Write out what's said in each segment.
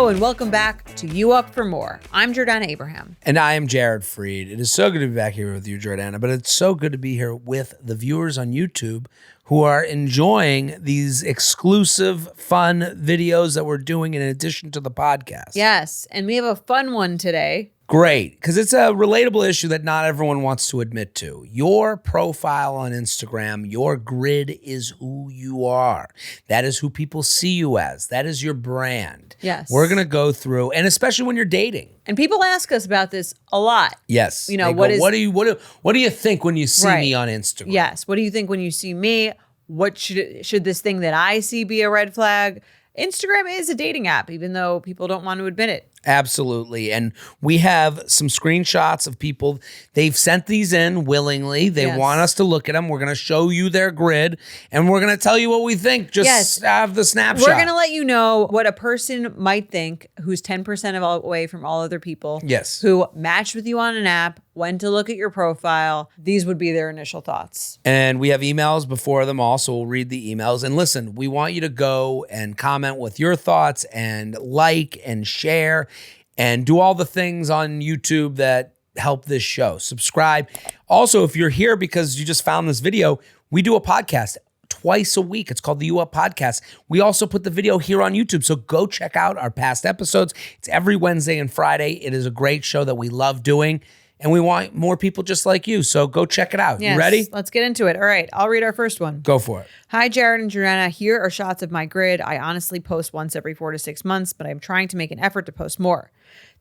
Hello and welcome back to You Up for More. I'm Jordana Abraham. And I am Jared Freed. It is so good to be back here with you, Jordana, but it's so good to be here with the viewers on YouTube who are enjoying these exclusive, fun videos that we're doing in addition to the podcast. Yes, and we have a fun one today. Great, because it's a relatable issue that not everyone wants to admit to. Your profile on Instagram, your grid is who you are. That is who people see you as. That is your brand. Yes. We're going to go through, and especially when you're dating. And people ask us about this a lot. Yes. You know, what do you think when you see me on Instagram? Yes. What do you think when you see me? What should this thing that I see be a red flag? Instagram is a dating app, even though people don't want to admit it. Absolutely. And we have some screenshots of people. They've sent these in willingly. They want us to look at them. We're going to show you their grid and we're going to tell you what we think. Just have the snapshot. We're going to let you know what a person might think who's 10% away from all other people. Yes. Who matched with you on an app, when to look at your profile. These would be their initial thoughts. And we have emails before them all, so we'll read the emails. And listen, we want you to go and comment with your thoughts and like and share and do all the things on YouTube that help this show. Subscribe. Also, if you're here because you just found this video, we do a podcast twice a week. It's called the You Up Podcast. We also put the video here on YouTube, so go check out our past episodes. It's every Wednesday and Friday. It is a great show that we love doing, and we want more people just like you, so go check it out. Yes, you ready? Let's get into it. All right, I'll read our first one. Go for it. Hi, Jared and Jordana. Here are shots of my grid. I honestly post once every 4 to 6 months, but I'm trying to make an effort to post more.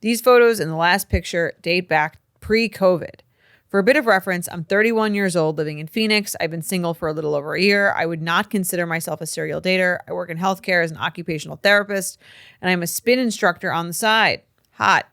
These photos in the last picture date back pre-COVID. For a bit of reference, I'm 31 years old, living in Phoenix. I've been single for a little over a year. I would not consider myself a serial dater. I work in healthcare as an occupational therapist, and I'm a spin instructor on the side. Hot.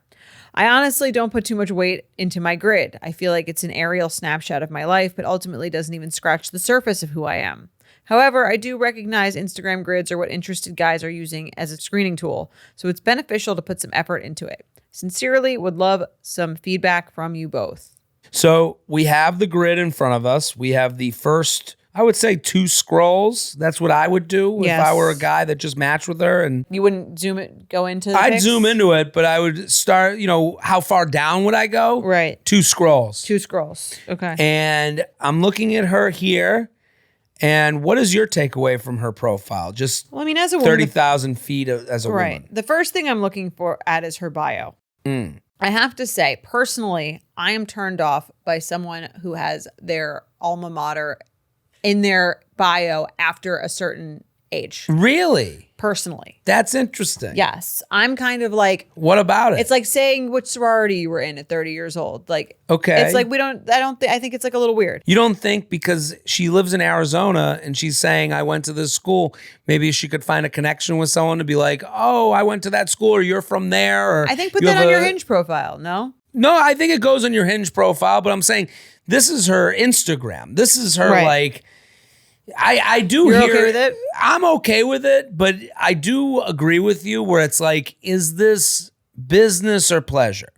I honestly don't put too much weight into my grid. I feel like it's an aerial snapshot of my life, but ultimately doesn't even scratch the surface of who I am. However, I do recognize Instagram grids are what interested guys are using as a screening tool, so it's beneficial to put some effort into it. Sincerely, would love some feedback from you both. So we have the grid in front of us. We have the first, I would say, 2 scrolls. That's what I would do if I were a guy that just matched with her. And you wouldn't go into the I'd pics? zoom into it, but I would start, how far down would I go? Right. 2 scrolls. 2 scrolls. Okay. And I'm looking at her here. And what is your takeaway from her profile? Just as a woman, 30,000 feet as a woman. The first thing I'm looking at is her bio. I have to say, personally, I am turned off by someone who has their alma mater in their bio after a certain age. Really? Personally. That's interesting. Yes. I'm kind of like... What about it? It's like saying which sorority you were in at 30 years old. Like, okay. It's like I think it's like a little weird. You don't think because she lives in Arizona and she's saying, I went to this school, maybe she could find a connection with someone to be like, oh, I went to that school or you're from there. Or I think put that on your Hinge profile, no? No, I think it goes on your Hinge profile, but I'm saying this is her Instagram. This is her I do You're hear okay with it? I'm okay with it, but I do agree with you where it's like, is this business or pleasure?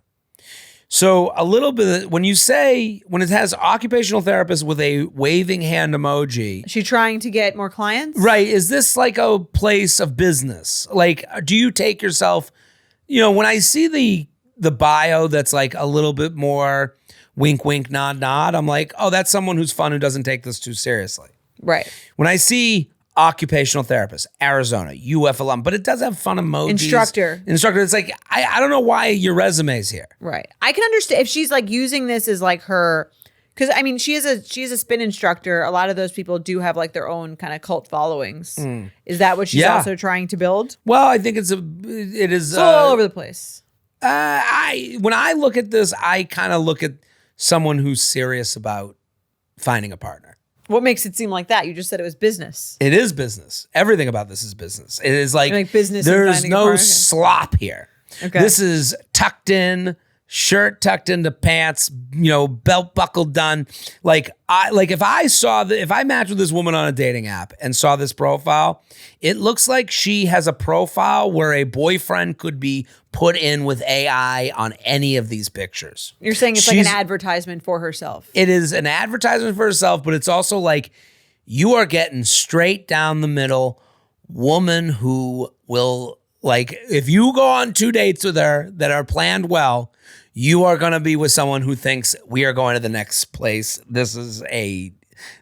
So a little bit, when it has occupational therapist with a waving hand emoji. Is she trying to get more clients? Right. Is this like a place of business? Like, do you take yourself, when I see the bio that's like a little bit more wink, wink, nod, nod, I'm like, oh, that's someone who's fun who doesn't take this too seriously. Right. When I see occupational therapist, Arizona, UF alum, but it does have fun emojis. Instructor. It's like, I don't know why your resume's here. Right. I can understand if she's like using this as like her, because she is a spin instructor. A lot of those people do have like their own kind of cult followings. Is that what she's also trying to build? Well, I think it is all over the place. When I look at this, I kind of look at someone who's serious about finding a partner. What makes it seem like that? You just said it was business. It is business. Everything about this is business. It is like business. There's no slop here. Okay. This is tucked in, shirt tucked into pants, belt buckle done. Like if I matched with this woman on a dating app and saw this profile, it looks like she has a profile where a boyfriend could be put in with AI on any of these pictures. You're saying it's like an advertisement for herself. It is an advertisement for herself, but it's also like you are getting straight down the middle woman who will Like if you go on 2 dates with her that are planned well, you are going to be with someone who thinks we are going to the next place. This is a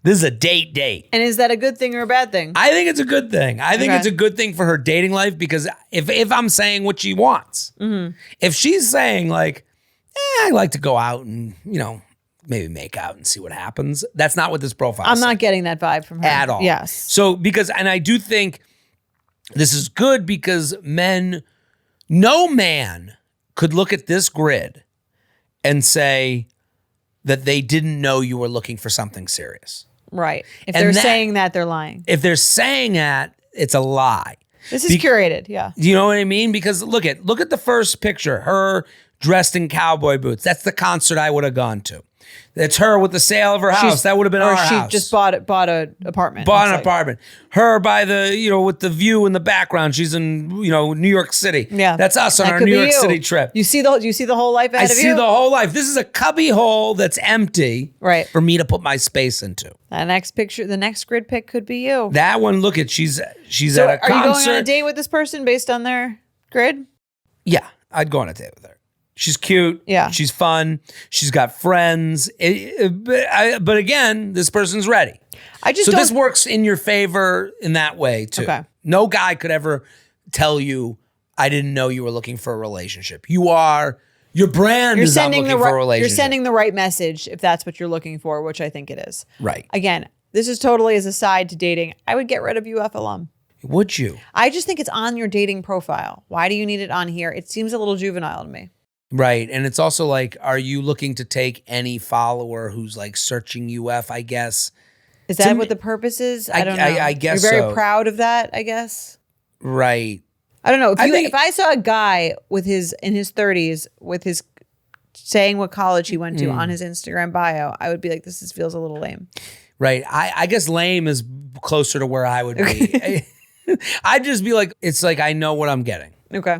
date. And is that a good thing or a bad thing? I think it's a good thing. I think Okay. it's a good thing for her dating life because if I'm saying what she wants, if she's saying like, I like to go out and, maybe make out and see what happens. That's not what this profile I'm says not getting that vibe from her. at all. Yes. So and I do think this is good because no man could look at this grid and say that they didn't know you were looking for something serious. Right. If And they're that- saying that, they're lying. If they're saying that, it's a lie. This is curated. Yeah. You know what I mean? Because look at the first picture, her dressed in cowboy boots. That's the concert I would have gone to. That's her with the sale of her house. That would have been our house. She just bought an apartment. Bought It's an like- apartment. Her by the, with the view in the background. She's in, New York City. Yeah. That's us on That our could New be York you. City trip. You see the whole life ahead I of see you? the whole life. This is a cubby hole that's empty Right. for me to put my space into. The next grid pick could be you. That one, look at, she's So at a are you concert. going on a date with this person based on their grid? Yeah, I'd go on a date with her. She's cute. Yeah. She's fun. She's got friends. But again, this person's ready. I just So don't. this works in your favor in that way too. Okay. No guy could ever tell you, I didn't know you were looking for a relationship. Your brand you're is I'm sending looking the for a right. relationship. You're sending the right message if that's what you're looking for, which I think it is. Right. Again, this is totally as a side to dating. I would get rid of UF alum. Would you? I just think it's on your dating profile. Why do you need it on here? It seems a little juvenile to me. Right. And it's also like, are you looking to take any follower who's like searching UF, I guess? Is To that me- what the purpose is? I don't know. I guess you're very so. proud of that. I guess. Right. I don't know. think- If I saw a guy in his 30s with his saying what college he went to on his Instagram bio, I would be like, this feels a little lame. Right. I guess lame is closer to where I would be. I'd just be like, it's like, I know what I'm getting. Okay.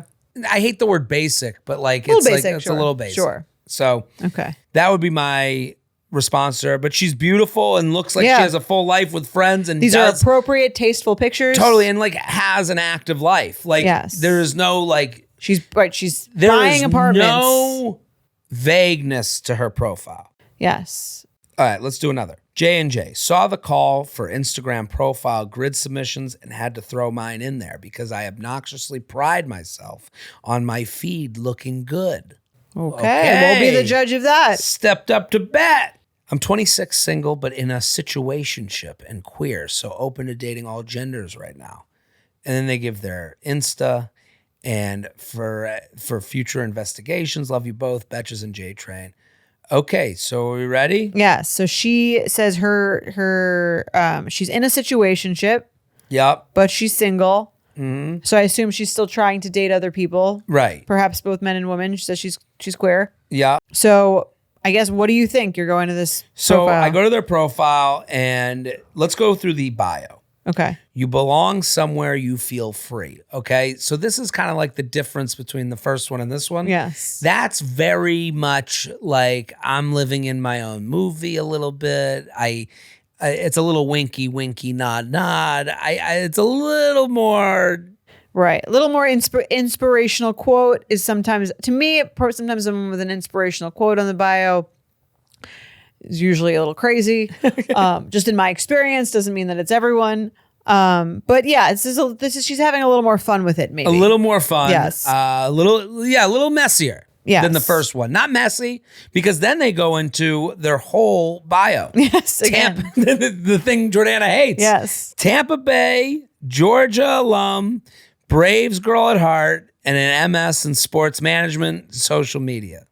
I hate the word basic, but like, Little it's basic, like, it's sure. a little basic. Sure. So Okay. that would be my response to her, but she's beautiful and looks like Yeah. she has a full life with friends and These are does appropriate, tasteful pictures. totally, and like has an active life. Like Yes. there is no like, She's there buying is apartments. no vagueness to her profile. Yes. All right, let's do another. J&J saw the call for Instagram profile grid submissions and had to throw mine in there because I obnoxiously pride myself on my feed looking good. Okay. We'll be the judge of that. Stepped up to bat. I'm 26, single, but in a situationship and queer, so open to dating all genders right now. And then they give their Insta and for future investigations, love you both, Betches and J Train. Okay, so are we ready? Yeah. So she says she's in a situationship, Yep. but she's single. Mm-hmm. So I assume she's still trying to date other people, Right. perhaps both men and women. She says she's queer. Yep. So I guess, what do you think? You're going to this So profile. I go to their profile and let's go through the bio. Okay. You belong somewhere you feel free. Okay. So this is kind of like the difference between the first one and this one. Yes. That's very much like I'm living in my own movie a little bit. It's a little winky, nod. It's a little more. Right. A little more inspirational quote is sometimes, to me, sometimes someone with an inspirational quote on the bio is usually a little crazy. Just in my experience, doesn't mean that it's everyone. But yeah, she's having a little more fun with it, maybe. A little more fun. Yes. A little messier Yes. than the first one. Not messy, because then they go into their whole bio. Yes, again. The thing Jordana hates. Yes. Tampa Bay, Georgia alum, Braves girl at heart, and an MS in sports management, social media.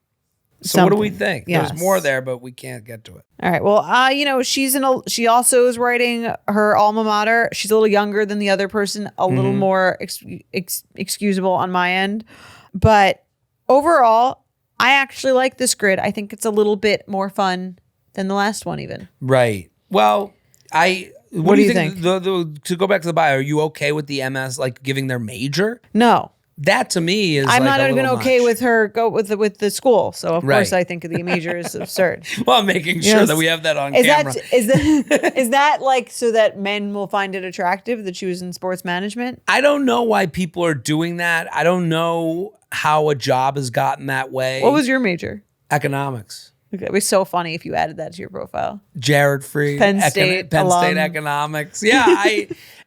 So what do we Something. think? Yes. There's more there, but we can't get to it. All right. Well, she also is writing her alma mater. She's a little younger than the other person, a little more excusable on my end. But overall, I actually like this grid. I think it's a little bit more fun than the last one even. Right. Well, what do do you you think? To go back to the bio, are you okay with the MS like giving their major? No. That to me is I'm like not a even little okay much. with her go with the school. So of Right. course I think the major is absurd. Well, I'm making sure Yes. that we have that on Is camera. is that like so that men will find it attractive that she was in sports management? I don't know why people are doing that. I don't know how a job has gotten that way. What was your major? Economics? Okay, it was so funny if you added that to your profile. Jared Freed, Penn State Penn alum. State economics. Yeah,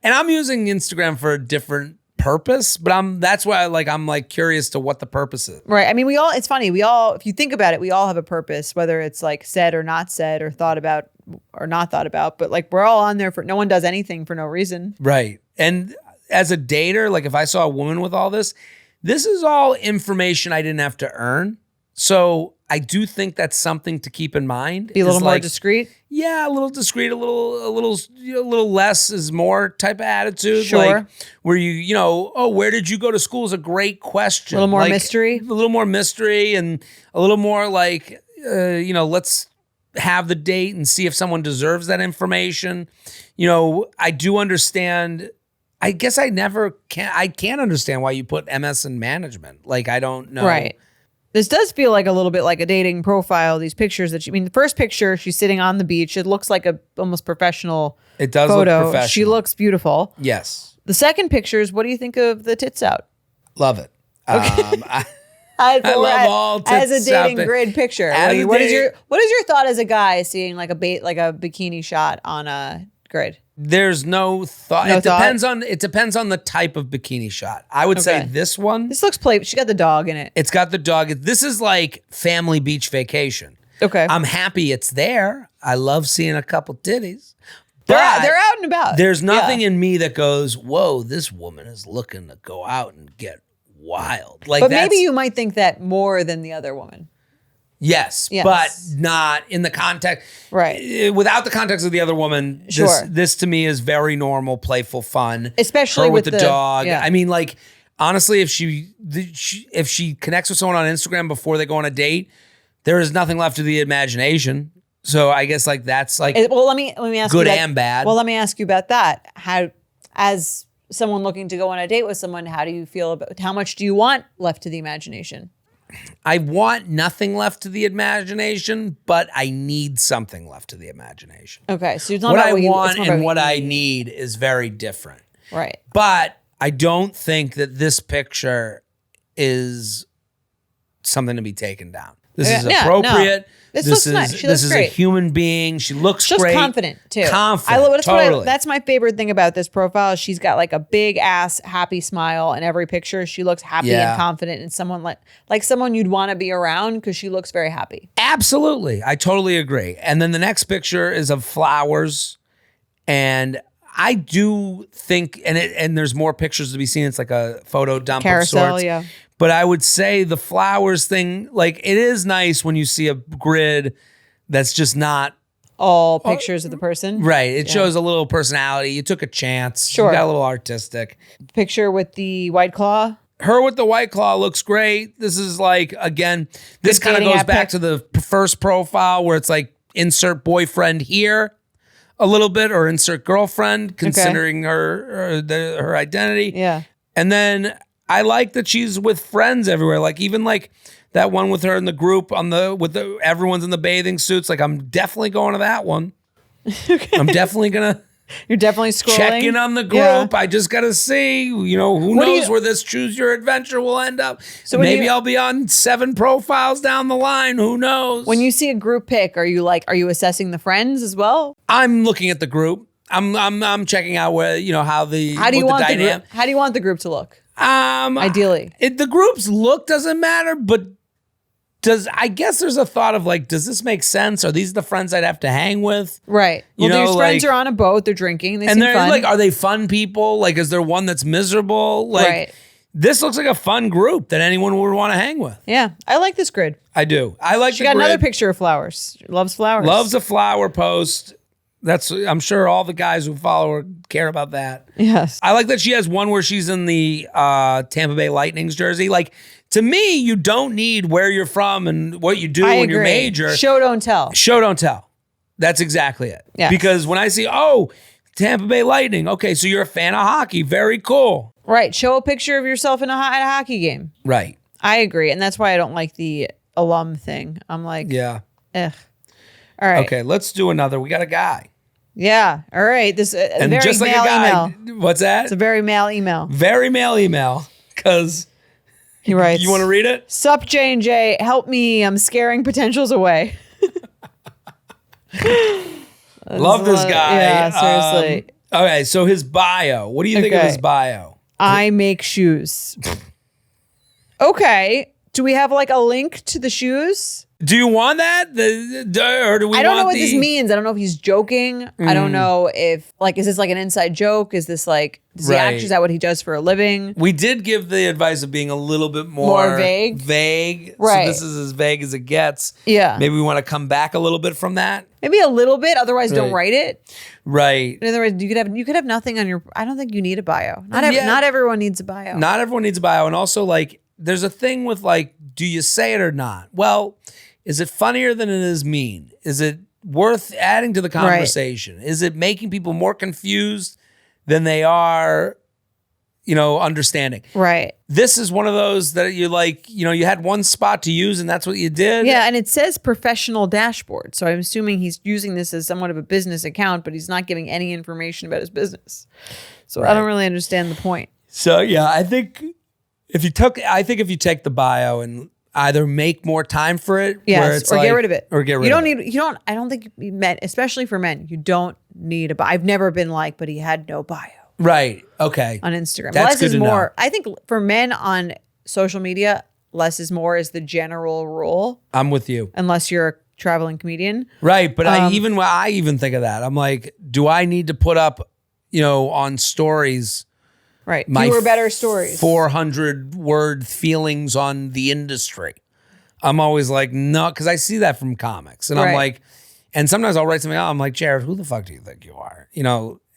and I'm using Instagram for a different purpose, but that's why I'm curious to what the purpose is. Right. I mean, it's funny. If you think about it, we all have a purpose, whether it's like said or not said or thought about or not thought about, but like we're all on there no one does anything for no reason. Right. And as a dater, like if I saw a woman with all this is all information I didn't have to earn. So I do think that's something to keep in mind. Be a little is more like, discreet. Yeah, a little discreet, a little less is more type of attitude. Sure. Like where where did you go to school is a great question. A little more Like, mystery. A little more mystery and a little more like, let's have the date and see if someone deserves that information. I do understand. I guess I can't understand why you put MS in management. Like, I don't know. Right. This does feel like a little bit like a dating profile. These pictures the first picture, she's sitting on the beach. It looks like a almost professional It does photo. look professional. She looks beautiful. Yes. The second picture is, what do you think of the tits out? Love it. I love all as a tits out dating there. grid picture. As a What is dating- your thought as a guy seeing like a bikini shot on a grid? There's no thought. No It depends on the type of bikini shot. I would say Okay. this one, This looks play. She got the dog in it. it's got the dog. This is like family beach vacation. Okay, I'm happy it's there. I love seeing a couple titties. they're But out and about. there's nothing Yeah. in me that goes, whoa, this woman is looking to go out and get wild. Like, But maybe you might think that more than the other woman. Yes, Yes. but not in the context. Right. Without the context of the other woman, Sure. this to me is very normal, playful fun. Especially her with with the the- dog. yeah. I mean, like, honestly, if she connects with someone on Instagram before they go on a date, there is nothing left to the imagination. So I guess like that's like Well, let me ask good you that- and bad. Well, let me ask you about that. How, as someone looking to go on a date with someone, how do you feel about how much do you want left to the imagination? I want nothing left to the imagination, but I need something left to the imagination. Okay, so it's not What about I what you want it's not and about what you I need is very different. Right. But I don't think that this picture is something to be taken down. This is Yeah, appropriate. no. This looks is nice. She this looks is great. a human being. She looks She's great. confident too. Confident. Totally. That's my favorite thing about this profile. She's got like a big ass happy smile in every picture. She looks happy Yeah. and confident, and someone like someone you'd want to be around because she looks very happy. Absolutely. I totally agree. And then the next picture is of flowers. And I do think, and there's more pictures to be seen. It's like a photo dump Carousel, of sorts. yeah. But I would say the flowers thing, like it is nice when you see a grid that's just not All pictures of the person. right. It shows a little personality. You took a chance. Sure. You got a little artistic. Picture with the White Claw. Her with the White Claw looks great. This is like, again, this Good kind of dating goes app back pic. to the first profile where it's like insert boyfriend here a little bit or insert girlfriend, considering her identity. Yeah. And then I like that she's with friends everywhere. Like even like that one with her in the group everyone's in the bathing suits. Like I'm definitely going to that one. I'm definitely gonna You're definitely scrolling. check in on the group. Yeah. I just gotta see, who What do knows you- where this choose your adventure will end up. So when maybe you- I'll be on 7 profiles down the line. Who knows? When you see a group pic, are you assessing the friends as well? I'm looking at the group. I'm checking out where How do you what want the dynamic. group? How do you want the group to look? Ideally, the group's look doesn't matter, but I guess there's a thought of like, does this make sense? Are these the friends I'd have to hang with? Right. You Well, know, these friends like- are on a boat. They're drinking. They And seem they're fun. like, are they fun people? Like, is there one that's miserable? Like, Right. this looks like a fun group that anyone would want to hang with. Yeah, I like this grid. I do. I like She the got another grid. picture of flowers. She loves flowers. Loves a flower post. I'm sure all the guys who follow her care about that. Yes. I like that she has one where she's in the Tampa Bay Lightning's jersey. Like, to me, you don't need where you're from and what you do I when you're agree. major. Show don't tell. Show, don't tell. That's exactly it. Yes. Because when I see, Tampa Bay Lightning. Okay, so you're a fan of hockey. Very cool. Right. Show a picture of yourself in at a hockey game. Right. I agree. And that's why I don't like the alum thing. I'm like, Yeah. ugh. All right. Okay, let's do another. We got a guy. Yeah. All right. This And very just like male a guy. email. What's that? It's a very male email. Very male email. Because He writes, you want to read it? Sup, J&J. Help me. I'm scaring potentials away. Love this guy. Yeah, seriously. Okay, so his bio. What do you think of Okay. his bio? I make shoes. Okay. Do we have like a link to the shoes? Do you want that? Or do we I don't know want what this means. I don't know if he's joking. I don't know if like, is this like an inside joke? Is this like, does he Right. actually, is that what he does for a living? We did give the advice of being a little bit more vague? Vague. Right. So this is as vague as it gets. Yeah. Maybe we want to come back a little bit from that. Maybe a little bit. Otherwise, don't Right. write it. Right. In other words, you could have nothing on your. I don't think you need a bio. Yeah. Not everyone needs a bio. Not everyone needs a bio. And also, like, there's a thing with, like, do you say it or not? Well, is it funnier than it is mean? Is it worth adding to the conversation? Is it making people more confused than they are, understanding? Right. This is one of those that you like, you had one spot to use and that's what you did. Yeah, and it says professional dashboard. So I'm assuming he's using this as somewhat of a business account, but he's not giving any information about his business. So I don't really understand the point. So yeah, I think if you take the bio and either make more time for it, Yes, where it's or like, get rid of it. Or get rid you of don't it. need. You don't. I don't think men, especially for men, you don't need a bio. I've never been like, but he had no bio Right. Okay. on Instagram. That's Less good is to know. more. I think for men on social media, less is more is the general rule, I'm with you. unless you're a traveling comedian. Right. But I even think of that. I'm like, do I need to put up, on stories Right. my Fewer better stories. 400 word feelings on the industry? I'm always like, no, because I see that from comics. And I'm Right. like, and sometimes I'll write something out. I'm like, Jared, who the fuck do you think you are?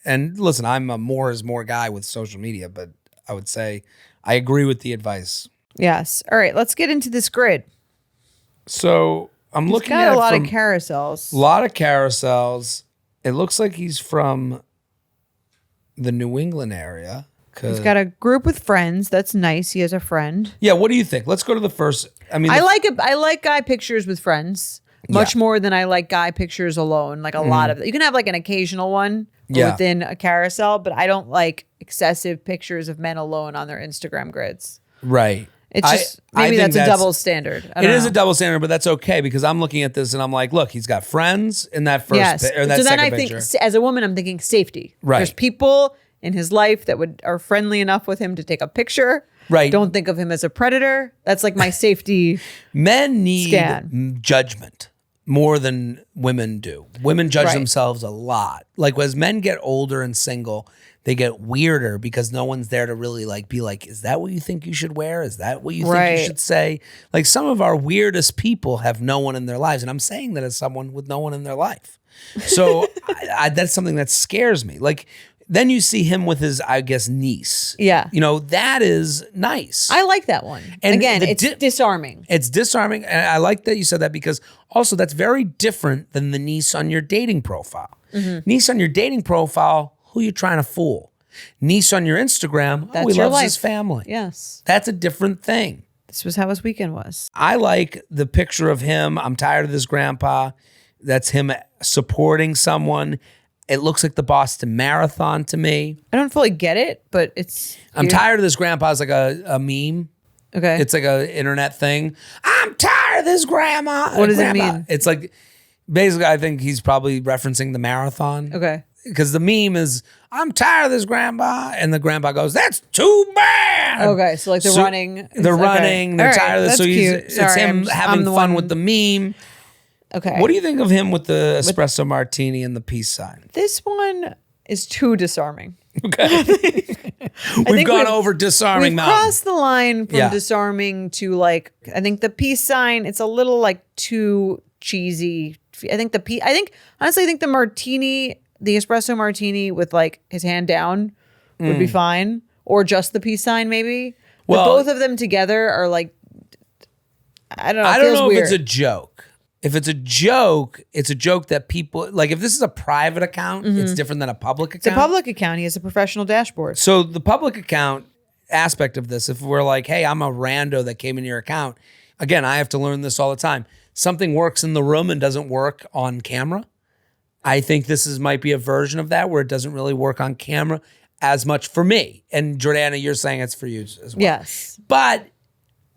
And listen, I'm a more is more guy with social media, but I would say I agree with the advice. Yes. All right. Let's get into this grid. So I'm He's looking got at a lot from of carousels. a lot of carousels. It looks like he's from the New England area. He's got a group with friends. That's nice. He has a friend. Yeah, what do you think? Let's go to the first. I mean, I like guy pictures with friends much more than I like guy pictures alone. Like a lot of you can have like an occasional one Yeah. within a carousel, but I don't like excessive pictures of men alone on their Instagram grids. right. It's just maybe think that's a double standard. It is a double standard, but that's okay because I'm looking at this and I'm like, look, he's got friends in that first Yes. or that So then second I think picture. as a woman, I'm thinking safety. Right. There's people in his life that are friendly enough with him to take a picture. Right. Don't think of him as a predator. That's like my safety. Men need Scan. judgment more than women do. Women judge Right. themselves a lot. Like as men get older and single, they get weirder because no one's there to really like be like, is that what you think you should wear? Is that what you think Right. you should say? Like some of our weirdest people have no one in their lives. And I'm saying that as someone with no one in their life. So that's something that scares me. Like then you see him with his, I guess, niece. Yeah. That is nice. I like that one. And Again, the it's disarming. It's disarming. And I like that you said that because also that's very different than the niece on your dating profile. Mm-hmm. Niece on your dating profile, who you trying to fool? Niece on your Instagram, That's he your loves life. his family. Yes. That's a different thing. This was how his weekend was. I like the picture of him. I'm tired of this grandpa. That's him supporting someone. It looks like the Boston Marathon to me. I don't fully get it, but it's. I'm tired of this grandpa. It's like a meme. Okay. It's like a internet thing. I'm tired of this grandma. What does it grandpa. mean? It's like basically I think he's probably referencing the marathon. Okay. Because the meme is I'm tired of this grandpa, and the grandpa goes, "That's too bad." Okay. So like the running. They're running. They're All right, tired of this. that's So cute. it's Sorry, him I'm having the fun one- with the meme. Okay. What do you think of him with the espresso martini and the peace sign? This one is too disarming. Okay, we've think gone we've- over disarming We've mountain. crossed the line from Yeah. disarming to like. I think the peace sign. It's a little like too cheesy. I think honestly, I think the martini, the espresso martini with like his hand down would be fine, or just the peace sign maybe. But Well- both of them together are like. I don't know. I It don't feels know weird. if it's a joke. If it's a joke that people like. If this is a private account, it's different than a public account. It's a public account. He has a professional dashboard. So the public account aspect of this, if we're like, hey, I'm a rando that came in your account, again, I have to learn this all the time. Something works in the room and doesn't work on camera. I think might be a version of that where it doesn't really work on camera as much for me. And Jordana, you're saying it's for you as well. Yes. But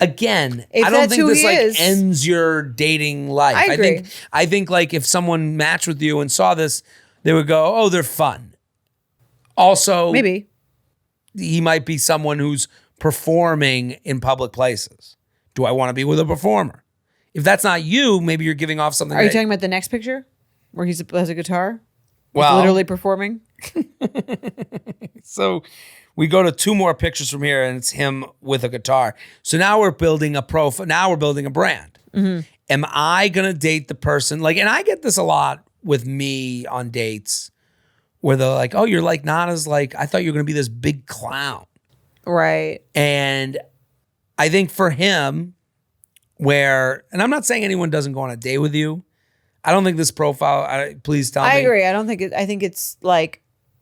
again, If I don't that's think who this he like is. ends your dating life. I agree. I think like if someone matched with you and saw this, they would go, "Oh, they're fun." Also, Maybe. he might be someone who's performing in public places. Do I want to be with a performer? If that's not you, maybe you're giving off something. Are you talking about the next picture where has a guitar? Well, He's literally performing. so we go to 2 more pictures from here, and it's him with a guitar. So now we're building a profile. Now we're building a brand. Am I gonna date the person? Like, and I get this a lot with me on dates, where they're like, "Oh, you're like not as like I thought you were gonna be this big clown." Right. And I think for him, and I'm not saying anyone doesn't go on a date with you. I don't think this profile. Please tell me. I agree. I think it's like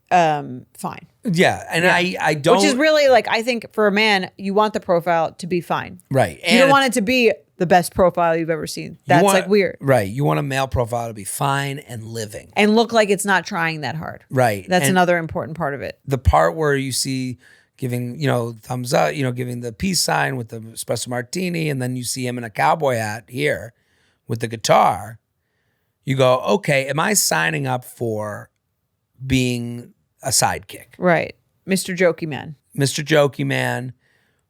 fine. Yeah, and I don't. Which is really like, I think for a man, you want the profile to be fine. Right. You don't want it to be the best profile you've ever seen. That's like weird. Right. You want a male profile to be fine and living. And look like it's not trying that hard. Right. That's and another important part of it. the part where you see giving, thumbs up, giving the peace sign with the espresso martini, and then you see him in a cowboy hat here with the guitar, you go, okay, am I signing up for being a sidekick? Right. Mr. Jokey Man. Mr. Jokey Man,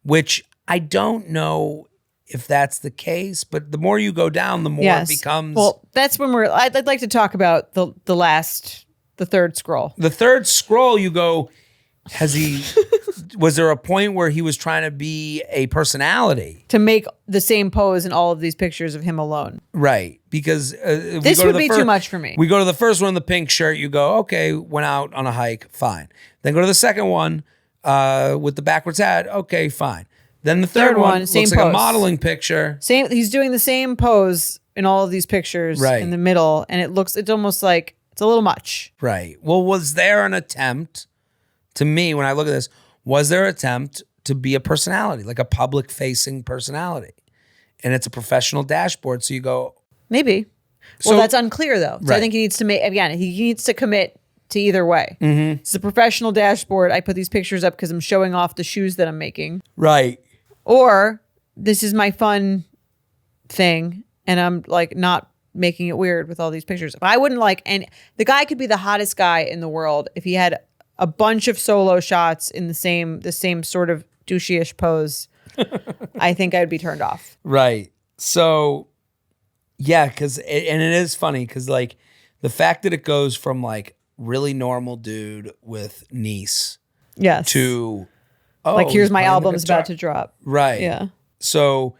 which I don't know if that's the case, but the more you go down, the more it becomes. Well, that's when I'd like to talk about the third scroll. The third scroll, you go, was there a point where he was trying to be a personality? To make the same pose in all of these pictures of him alone. Right. Because this would be too much for me. We go to the first one, the pink shirt, you go, okay, went out on a hike, fine. Then go to the second one with the backwards hat, okay, fine. Then the third one same looks like pose. a modeling picture. He's doing the same pose in all of these pictures in the middle, and it's almost like it's a little much. Right. Well, was there an attempt, to me, when I look at this, was there an attempt to be a personality, like a public-facing personality? And it's a professional dashboard, so you go... Maybe. Well, that's unclear, though. So Right. I think he needs to commit to either way. Mm-hmm. It's a professional dashboard. I put these pictures up because I'm showing off the shoes that I'm making. Right. Or this is my fun thing, and I'm like not making it weird with all these pictures. But I wouldn't and the guy could be the hottest guy in the world if he had a bunch of solo shots in the same sort of douchey-ish pose. I think I'd be turned off. Right. So, yeah, and it is funny because like the fact that it goes from like really normal dude with niece Yes. to here's my playing the album's guitar. about to drop. Right. Yeah. So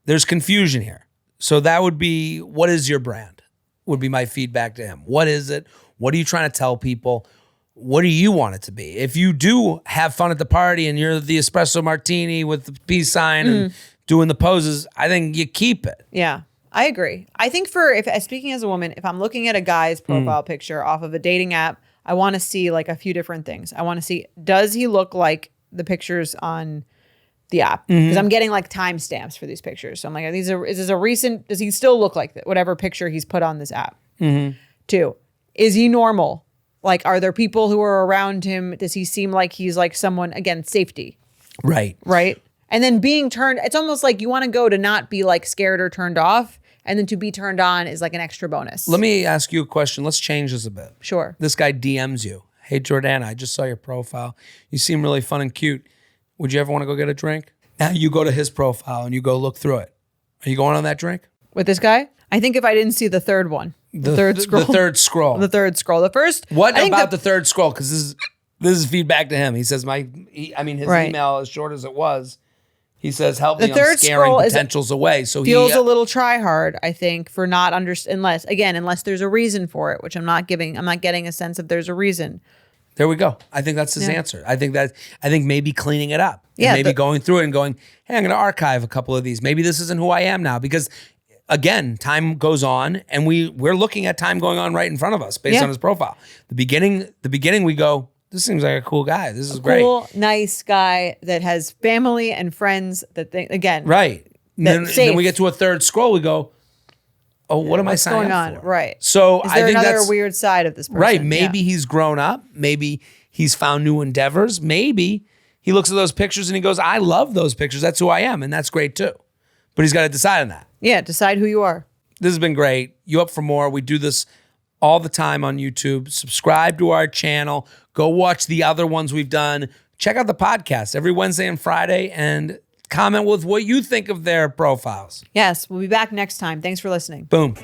there's confusion here. So that would be, what is your brand? Would be my feedback to him. What is it? What are you trying to tell people? What do you want it to be? If you do have fun at the party and you're the espresso martini with the peace sign and doing the poses, I think you keep it. Yeah, I agree. I think speaking as a woman, if I'm looking at a guy's profile picture off of a dating app, I want to see like a few different things. I want to see, does he look like the pictures on the app? Because I'm getting like timestamps for these pictures. So I'm like, is this a recent, does he still look like whatever picture he's put on this app? 2, is he normal? Like, are there people who are around him? Does he seem like he's like someone, again, safety? Right. Right. And then being turned, it's almost like you want to go to not be like scared or turned off. And then to be turned on is like an extra bonus. Let me ask you a question. Let's change this a bit. Sure. This guy DMs you. Hey, Jordana, I just saw your profile. You seem really fun and cute. Would you ever want to go get a drink? Now you go to his profile and you go look through it. Are you going on that drink? With this guy? I think if I didn't see the third one, the third scroll. The third scroll. The third scroll. The first. What about the third scroll? Because this is feedback to him. He says, his email, as short as it was, he says, help me, I'm scaring potentials away. So feels a little try hard, I think, for not unless there's a reason for it, which I'm not getting a sense of there's a reason. There we go. I think that's his answer. I think maybe cleaning it up. Yeah. And maybe going through it and going, hey, I'm going to archive a couple of these. Maybe this isn't who I am now. Because again, time goes on, and we're looking at time going on right in front of us based on his profile. The beginning, we go, this seems like a cool guy. This is great. Cool, nice guy that has family and friends that they, again. Right. Then we get to a third scroll. We go, oh, what am I signing up for? Right. So is there I think another that's weird side of this person? right. Maybe he's grown up. Maybe he's found new endeavors. Maybe he looks at those pictures and he goes, I love those pictures. That's who I am. And that's great too. But he's got to decide on that. Yeah, decide who you are. This has been great. You up for more? We do this all the time on YouTube. Subscribe to our channel. Go watch the other ones we've done. Check out the podcast every Wednesday and Friday and comment with what you think of their profiles. Yes, we'll be back next time. Thanks for listening. Boom.